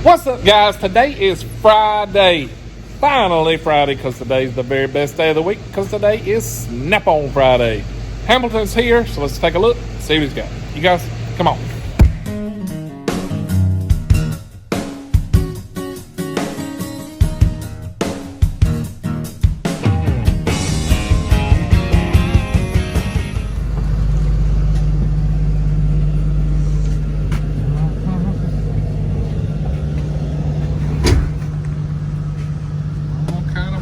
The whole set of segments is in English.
What's up, guys? Today is Friday. Finally Friday, because today's the very best day of the week, because today is Snap On Friday. Hamilton's here, so let's take a look, see what he's got. You guys, come on.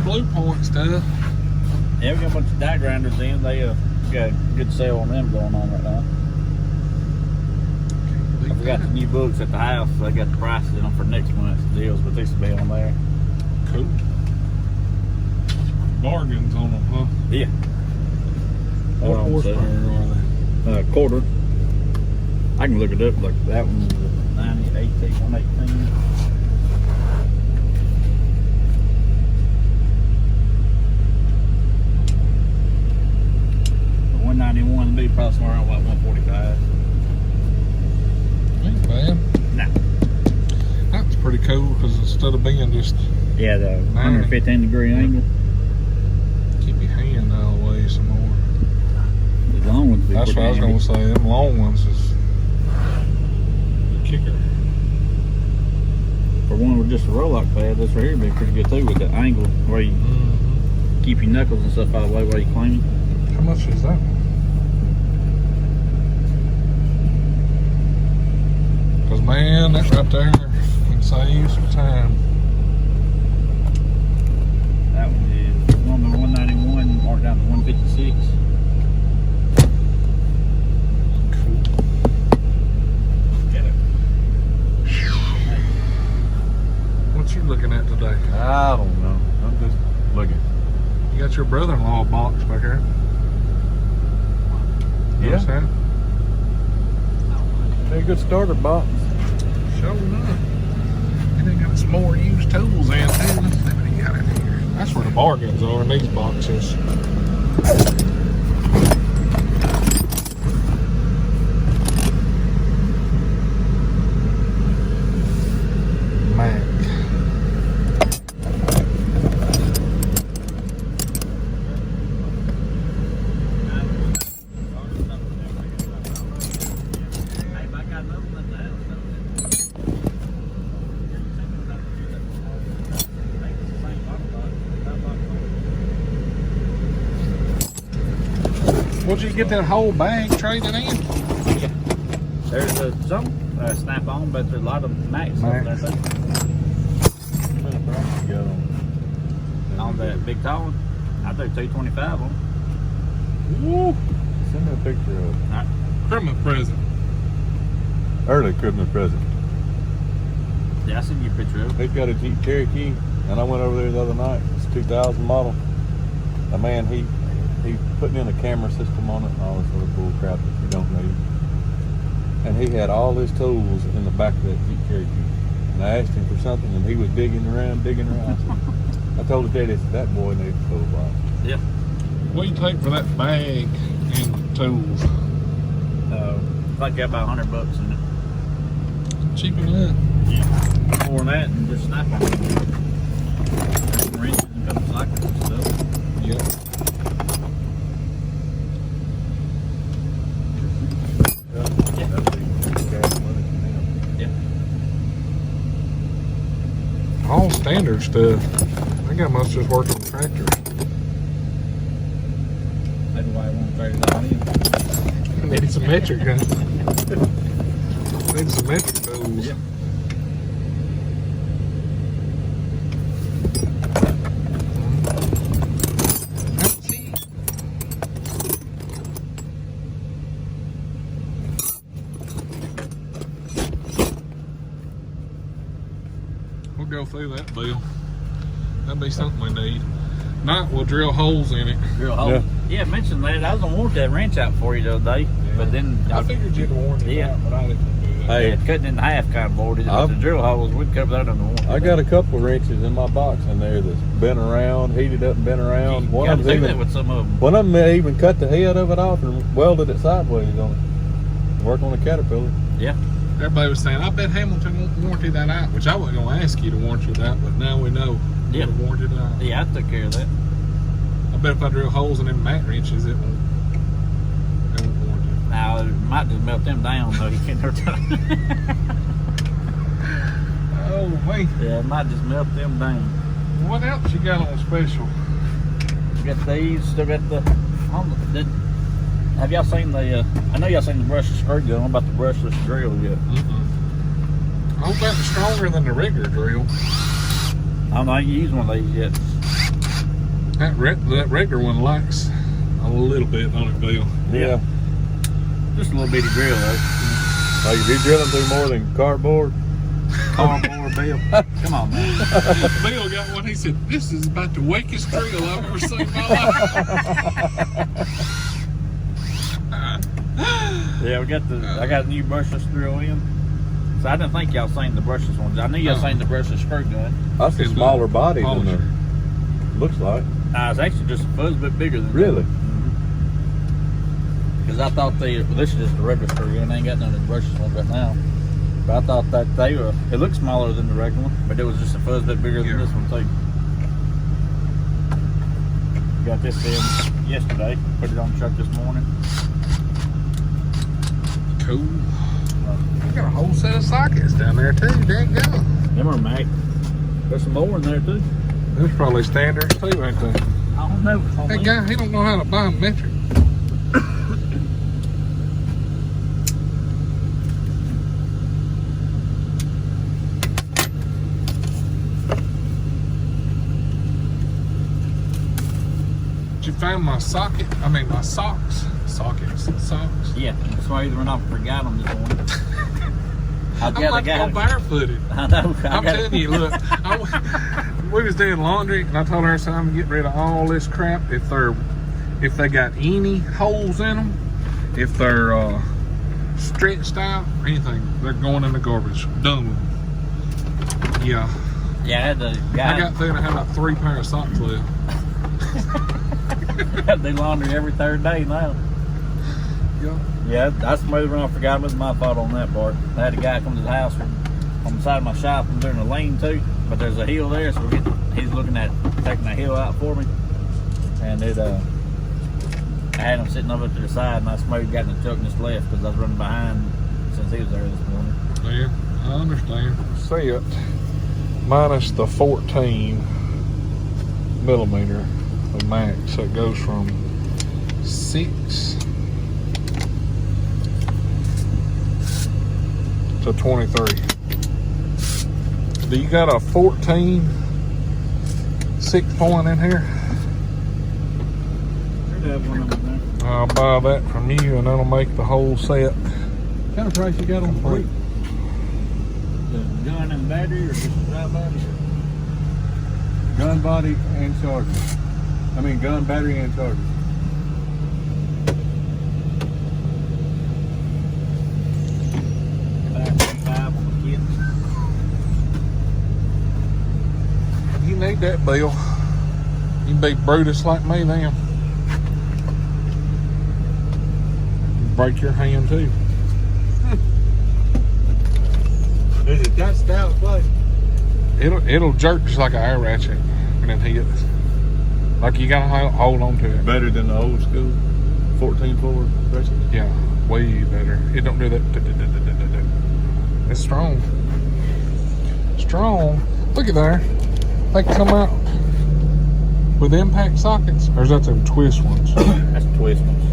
Blue point stuff. Yeah, we got a bunch of die grinders in. They got a good sale on them going on right now. I forgot the new books at the house. I got the prices in them for next month's deals, but these will be on there. Cool. Bargains on them, huh? Yeah. What horsepower are they? Quarter. I can look it up. Like that one was 90, 18, 118. 191 would be probably somewhere around what, 145. Ain't bad. Nah. That's pretty cool, because instead of being just Yeah, the 115-degree angle. Keep your hand out of the way some more. The long ones. That's what I was gonna say. Them long ones is the kicker. For one with just a roll-lock pad, this right here would be pretty good too, with the angle where you keep your knuckles and stuff out of the way while you clean it. How much is that? Because man, that right there can save you some time. That one is normally 191, marked down to 156. Cool. Get it. What you looking at today? I don't know. I'm just looking. You got your brother-in-law box back here. You Yeah. understand? They're a good starter box. Sure enough. And they got some more used tools in too. Let's see what he got in here. That's where the bargains are in these boxes. Mac. What'd you get that whole bag traded in? Yeah. There's some snap-on, but there's a lot of Max stuff there too. On that big tall one, I do 225 on. Woo! Send me a picture of it. Alright. Christmas present. Early Christmas present. Yeah, I sent you a picture of it. He's got a Jeep Cherokee, and I went over there the other night. It's a 2000 model. A man, he putting in a camera system on it and all this other bull crap that you don't need. And he had all his tools in the back of that Jeep Cherokee. And I asked him for something, and he was digging around. I said, I told his daddy, that boy needs a toolbox. Yeah. What do you take for that bag and tools? I got about $100 in it. Cheap enough. Yeah. More than that, and just snap-on. Wrenches and couple cycles and stuff. Yep. All standard stuff. I got most just work on tractors. That's why I won't trade it all in. Need some metric, huh? Need some metric tools. Yeah. We'll go through that deal. That'd be something we need. Night we'll drill holes in it. Drill hole. Yeah, mention that. I was gonna want that wrench out for you the other day, but then I figured you'd warn it out, but I didn't do that. Hey, cutting in half kind of boarded. The drill holes, we'd cover that under warranty. I got a couple of wrenches in my box in there that's been around, heated up and been around. You One gotta of them do that even, with some of them. one of them even cut the head of it off and welded it sideways on it. Work on a Caterpillar. Yeah. Everybody was saying, I bet Hamilton won't warranty that out, which I wasn't going to ask you to warranty that, but now we know. Yeah. To warranty it out. Yeah, I took care of that. I bet if I drill holes in them mat wrenches, it won't warranty it. Now, it might just melt them down, though. You can't hurt them. Oh, wait. Yeah, it might just melt them down. What else you got on special? Got these, still got have y'all seen the, I know y'all seen the brushless screw gun. What about the brushless drill yet? I hope that's stronger than the regular drill. I don't know, I ain't used one of these yet. That regular one lacks a little bit on it, Bill. Yeah. Just a little bitty drill, though. Oh, you be drilling through more than cardboard? Cardboard, Bill. Come on, man. Bill got one. He said, "This is about the weakest drill I've ever seen in my life." Yeah, I got a new brushless drill in. So I didn't think y'all seen the brushless ones. I knew y'all seen the brushless screw gun. That's a It's smaller body than polisher. the, looks like. It's actually just a fuzz bit bigger than Really? Because I thought this is just a regular screw gun. I ain't got none of the brushless ones right now. But I thought that it looked smaller than the regular one, but it was just a fuzz bit bigger than this one too. Got this in yesterday, put it on the truck this morning. Cool. I got a whole set of sockets down there too. Dang go. Them are Mac. There's some more in there too. There's probably standards too, ain't there? I don't know. That guy, he don't know how to buy metric. Did you find my socket? I mean my socks. Socks. Yeah, that's why either I forgot them this morning. I'm about to go barefooted. I know. I'm telling you, look, we was doing laundry, and I told her, I said, I'm gonna get rid of all this crap. If they got any holes in them, if they're stretched out or anything, they're going in the garbage. Done with them. Yeah. Yeah, I had the I got through and I had about 3 pair of socks left. I do laundry every third day now. Yeah. Yeah, that's maybe when I forgot. It was my fault on that part. I had a guy come to the house on the side of my shop. I'm doing a lane too, but there's a hill there, so he's looking at taking the hill out for me. And I had him sitting over to the side, and I maybe got in the truck and just left because I was running behind since he was there this morning. Yeah, I understand. See it. Minus the 14 millimeter of max, so it goes from 6 to 23. Do you got a 14 6-point in here? Should have one of them there. I'll buy that from you, and that'll make the whole set. What kind of price you got on fleet? The gun and battery, or just dry body? Gun body and charger. I mean gun, battery, and charger. You need that, Bill. You can be Brutus like me then. Break your hand too. Is it that Stylus plate? It'll jerk just like an air ratchet when it hits. Like you gotta hold on to it. Better than the old school 14-4 ratchet? Yeah, way better. It don't do that. It's strong. Strong. Look at there. They come out with impact sockets, or is that them twist ones? That's twist ones.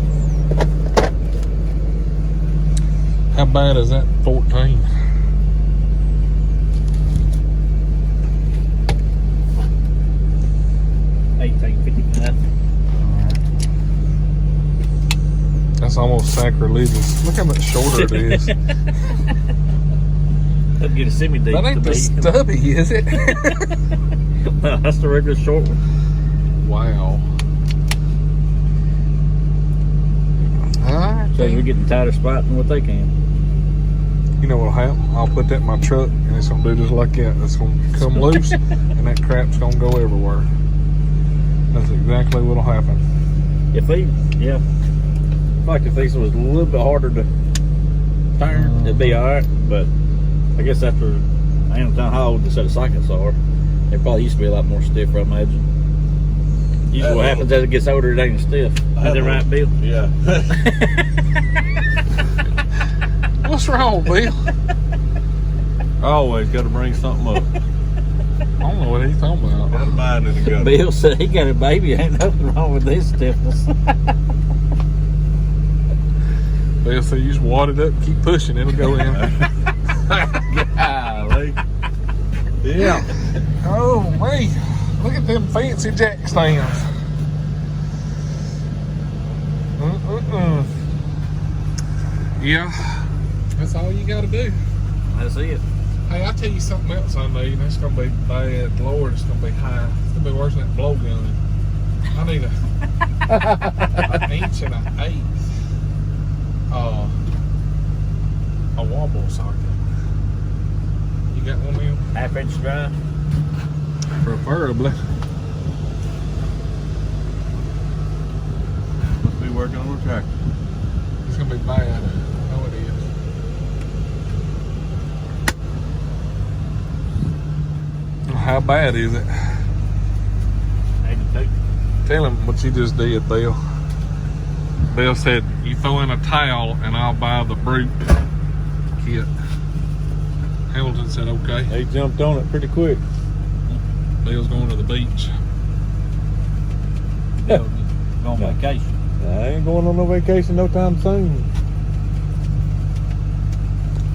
How bad is that 14? $18.59. That's almost sacrilegious. Look how much shorter it is. That'd get a semi-deep. That ain't the stubby, is it? No, that's the regular short one. Wow. So we're getting tighter spot than what they can. You know what'll happen? I'll put that in my truck, and it's gonna do just like that. It's gonna come loose, and that crap's gonna go everywhere. That's exactly what'll happen. If these was a little bit harder to turn, it'd be all right. But I guess after I ain't know how old the set of sockets are. They probably used to be a lot more stiff, I imagine. Usually what happens as it gets older, it ain't stiff. Is that right, Bill? Yeah. What's wrong, Bill? I always got to bring something up. I don't know what he's talking about. Got a mind in the gutter. Bill said he got a baby. Ain't nothing wrong with this stiffness. Bill said you just wad it up, keep pushing, it'll go in. Golly. Yeah. Oh, man. Look at them fancy jack stands. Yeah. That's all you got to do. That's it. Hey, I'll tell you something else I need. It's going to be bad. Lord, it's going to be high. It's going to be worse than that blowgun. I need an inch and an eighth. A wobble socket. You got one of them? Half-inch drive. Preferably. Must be working on the tractor. It's going to be bad. I know it is. How bad is it? 82. Tell him what you just did, Bill. Bill said, you throw in a towel and I'll buy the brute kit. Hamilton said, okay. They jumped on it pretty quick. Bill's going to the beach. Go on vacation. I ain't going on no vacation no time soon.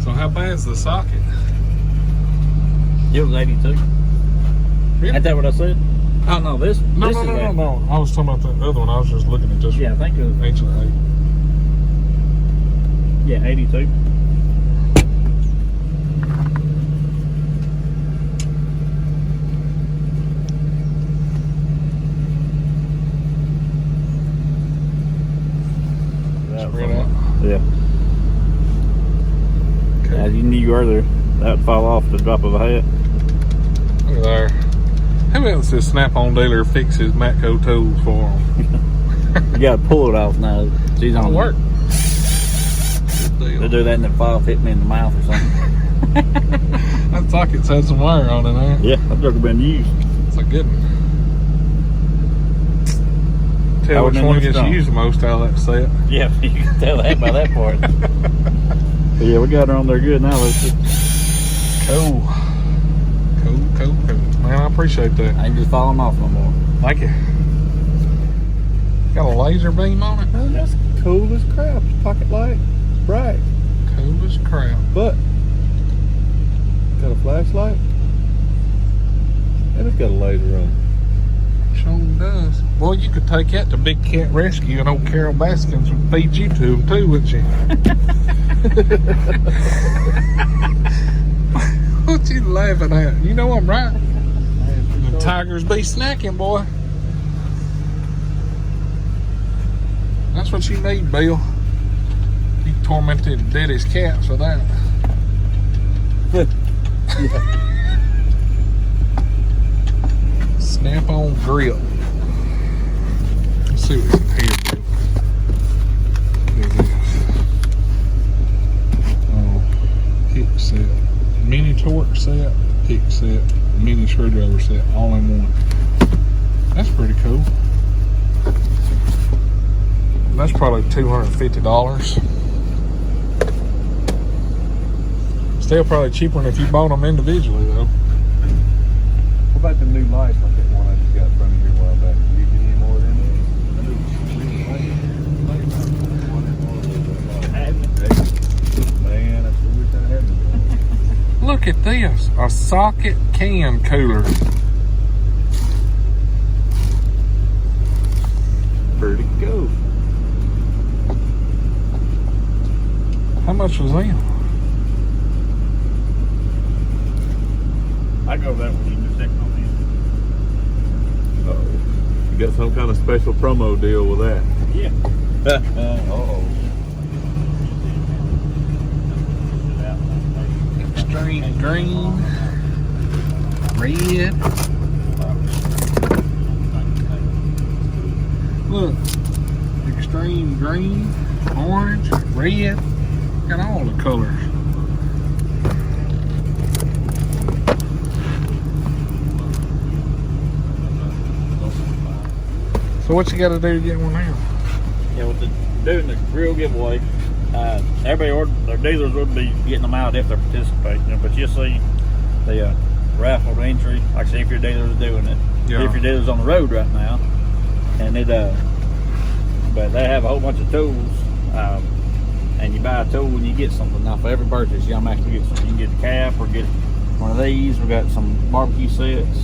So how bad's the socket? It was 82. Really? Ain't that what I said? Oh, no, this No. is I was talking about the other one. I was just looking at just Yeah, I think it was, ancient height. yeah, 82. Spread out. Yeah. Okay. As you knew earlier, that would fall off the drop of a hat. Look at there. Who else does Snap-on dealer fix his Matco tools for him? You gotta pull it off now. She's on It'll work. They'll do that and the file hit me in the mouth or something. That socket's had some wire on it there. Yeah, that joker been used. It's a good one. I Tell which wouldn't one have gets known. used the most out of that set. Yeah, you can tell that by that part. But yeah, we got her on there good now. Let's see. Cool. Cool. Man, I appreciate that. I ain't just falling off no more. Thank you. Got a laser beam on it? Man, that's cool as crap. Pocket light. It's bright. Cool as crap. But got a flashlight. And it's got a laser on it. Sure does. Well, you could take that to Big Cat Rescue and old Carol Baskins would feed you to them too, wouldn't you? What you laughing at? You know I'm right. The tigers be snacking, boy. That's what you need, Bill. You tormented daddy's cats for that. Snap-on grip. Let's see what's in here, Bill. Look at this. Pick set. Mini torque set, pick set, mini screwdriver set, all in one. That's pretty cool. That's probably $250. Still probably cheaper than if you bought them individually, though. What about the new lights like that one I just got in front of you a while back? Did you get any more of them? Man, that's what we're trying to have. Look at this, a socket can cooler. Pretty cool. How much was that? I go that way. You can check on these. Uh-oh. You got some kind of special promo deal with that. Yeah. Uh-oh. Extreme green, red. Look, extreme green, orange, red, Got all the colors. So what you got to do to get one now? Yeah, with doing the grill giveaway, everybody their dealers would be getting them out if they're participating. But you'll see the raffle entry. Like I say, if your dealer's doing it, Yeah. if your dealer's on the road right now, and but they have a whole bunch of tools. And you buy a tool and you get something. Now for every purchase, you automatically get something. You can get a cap or get one of these. We got some barbecue sets,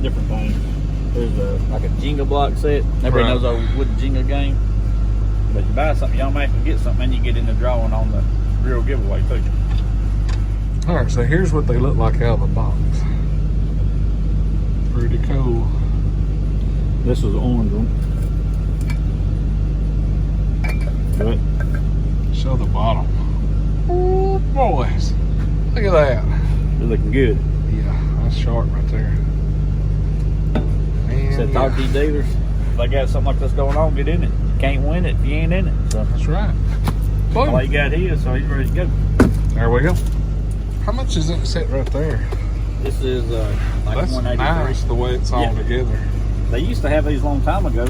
different things. There's like a Jenga block set. Everybody knows our wooden Jenga game. But you buy something, you automatically get something, and you get in the drawing on the grill giveaway too. All right, so here's what they look like out of the box. Pretty cool. This was the orange one. Good. Show the bottom. Oh, boys. Look at that. They're looking good. Yeah, that's sharp right there. Man, Said talk to these dealers. If they got something like this going on, get in it. You can't win it if you ain't in it. So that's right. Boom. all you got here, so he's ready to go. There we go. How much is that set right there? This is like That's 183. nice the way it's all together. They used to have these a long time ago.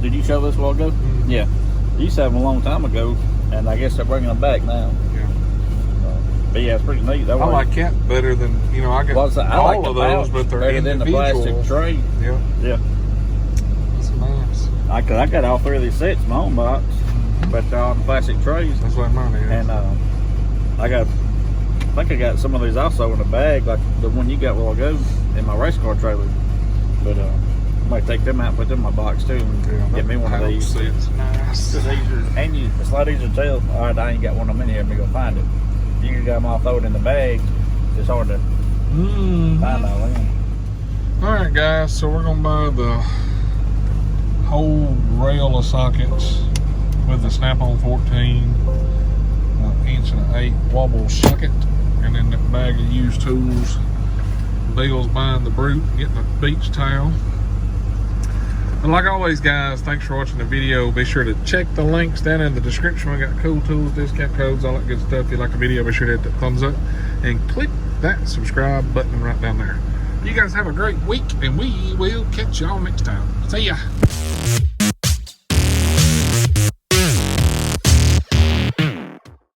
Did you show this a while ago? Mm-hmm. Yeah. They used to have them a long time ago, and I guess they're bringing them back now. Yeah. But yeah, it's pretty neat. That I way, like it better than, I got I all like of the those, pouch but they're better than the individual. plastic tray. Yeah, Yeah. that's nice. I got all three of these sets in my own box, but they're all in plastic trays. That's what mine is. And I think I got some of these also in a bag, like the one you got a while ago in my race car trailer. But I might take them out and put them in my box too, and get me one of these. It's nice. It's easier, and it's a lot easier to tell. All right, I ain't got one of them in here. Let me go find it. You can get them all, throw it in the bag. It's hard to find all in. All right, guys. So we're gonna buy the whole rail of sockets with the snap-on 14 inch and an 8 wobble socket, and then that bag of used tools. Bill's buying the brute, getting a beach towel. And like always, guys, thanks for watching the video. Be sure to check the links down in the description. We got cool tools, discount codes, all that good stuff. If you like the video, be sure to hit that thumbs up and click that subscribe button right down there. You guys have a great week, and we will catch y'all next time. See ya.